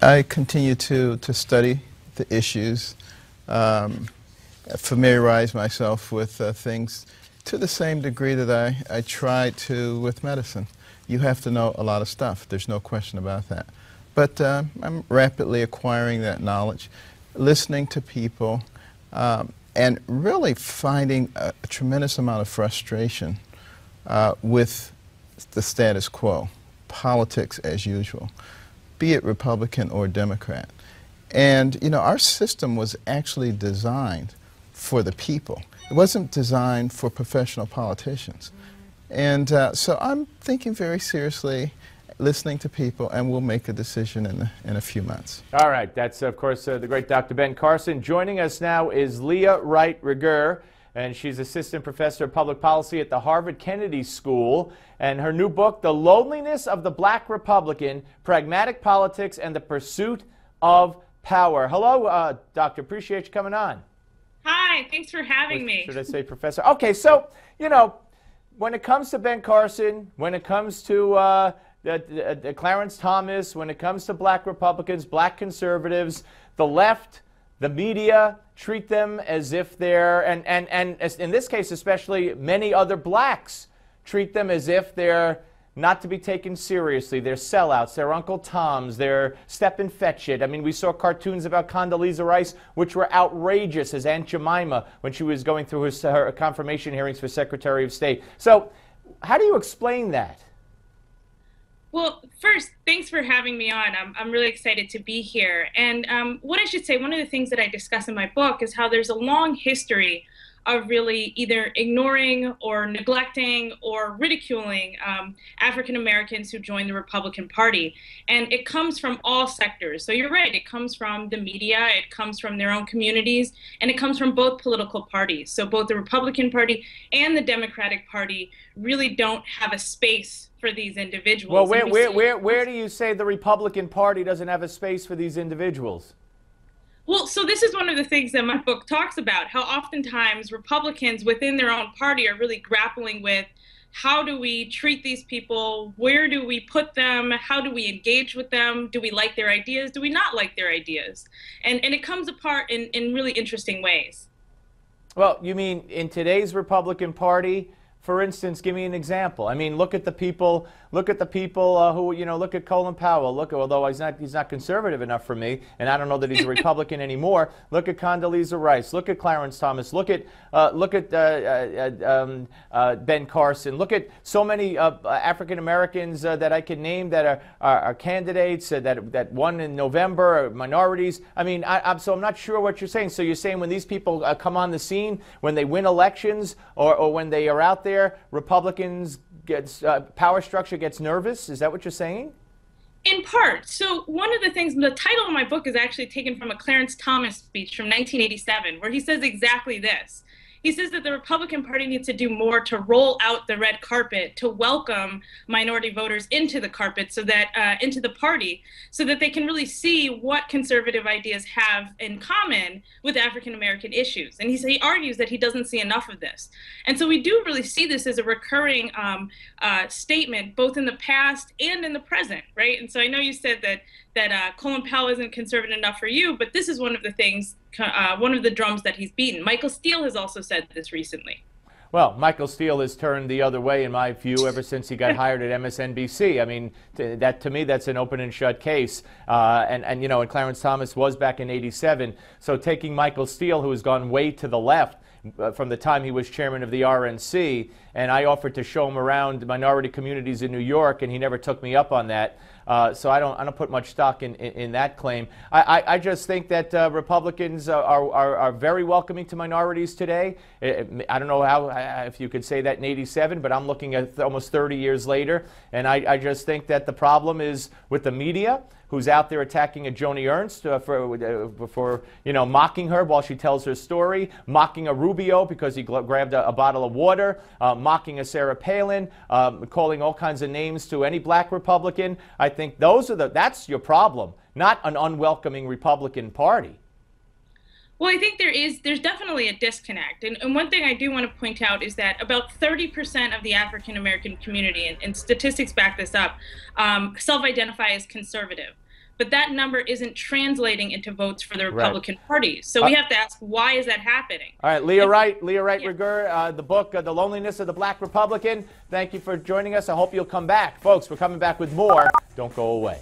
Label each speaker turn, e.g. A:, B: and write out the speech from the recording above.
A: I continue to study the issues, familiarize myself with things to the same degree that I try to with medicine. You have to know a lot of stuff. There's no question about that. But I'm rapidly acquiring that knowledge, listening to people, and really finding a tremendous amount of frustration with the status quo, politics as usual, be it Republican or Democrat. And, you know, our system was actually designed for the people. It wasn't designed for professional politicians. And so I'm thinking very seriously, listening to people, and we'll make a decision in a few months.
B: All right. That's, of course, the great Dr. Ben Carson. Joining us now is Leah Wright Rigueur, and she's Assistant Professor of Public Policy at the Harvard Kennedy School. And her new book, The Loneliness of the Black Republican, Pragmatic Politics and the Pursuit of Power. Hello, Doctor. Appreciate you coming on.
C: Hi. Thanks for having me.
B: Should I say Professor? Okay, so, you know, when it comes to Ben Carson, when it comes to Clarence Thomas, when it comes to black Republicans, black conservatives, the left, the media treat them as if they're, and in this case especially, many other blacks treat them as if they're not to be taken seriously. They're sellouts, they're Uncle Toms, they're step and fetch it. I mean, we saw cartoons about Condoleezza Rice which were outrageous as Aunt Jemima when she was going through her confirmation hearings for Secretary of State. So how do you explain that?
C: Well, first, thanks for having me on. I'm really excited to be here. And what I should say, one of the things that I discuss in my book is how there's a long history of really either ignoring or neglecting or ridiculing African Americans who joined the Republican Party. And it comes from all sectors. So you're right, it comes from the media, it comes from their own communities, and it comes from both political parties. So both the Republican Party and the Democratic Party really don't have a space for these individuals.
B: Well, where do you say the Republican Party doesn't have a space for these individuals?
C: Well, so this is one of the things that my book talks about, how oftentimes Republicans within their own party are really grappling with how do we treat these people, where do we put them, how do we engage with them, do we like their ideas, do we not like their ideas? And it comes apart in really interesting ways.
B: Well, you mean in today's Republican Party? For instance, give me an example. I mean, look at the people who, you know, look at Colin Powell. Although he's not conservative enough for me, and I don't know that he's a Republican anymore. Look at Condoleezza Rice. Look at Clarence Thomas. Look at Ben Carson. Look at so many African Americans that I can name that are candidates that won in November, minorities. I mean, so I'm not sure what you're saying. So you're saying when these people come on the scene, when they win elections, or when they are out there, Republicans power structure gets nervous? Is that what you're saying?
C: In part. So one of the things, the title of my book is actually taken from a Clarence Thomas speech from 1987, where he says exactly this. He says that the Republican Party needs to do more to roll out the red carpet, to welcome minority voters into the carpet, so that into the party, so that they can really see what conservative ideas have in common with African American issues. And he argues that he doesn't see enough of this. And so we do really see this as a recurring statement, both in the past and in the present, right? And so I know you said that Colin Powell isn't conservative enough for you, but this is one of the things, one of the drums that he's beaten. Michael Steele has also said this recently.
B: Well, Michael Steele has turned the other way, in my view, ever since he got hired at MSNBC. I mean, to me, that's an open and shut case. And you know, and Clarence Thomas was back in '87. So taking Michael Steele, who has gone way to the left, from the time he was chairman of the RNC, and I offered to show him around minority communities in New York, and he never took me up on that. So I don't put much stock in that claim. I just think that Republicans are very welcoming to minorities today. I don't know if you could say that in '87, but I'm looking at almost 30 years later, and I just think that the problem is with the media, who's out there attacking a Joni Ernst for you know, mocking her while she tells her story, mocking a Rubio because he grabbed a bottle of water, mocking a Sarah Palin, calling all kinds of names to any black Republican. I think that's your problem, not an unwelcoming Republican Party.
C: Well, I think there's definitely a disconnect. And one thing I do want to point out is that about 30% of the African American community, and statistics back this up, self-identify as conservative. but that number isn't translating into votes for the
B: Right.
C: Republican Party. So we have to ask, why is that happening?
B: All right, Leah Wright Rigueur, the book, The Loneliness of the Black Republican. Thank you for joining us. I hope you'll come back. Folks, we're coming back with more. Don't go away.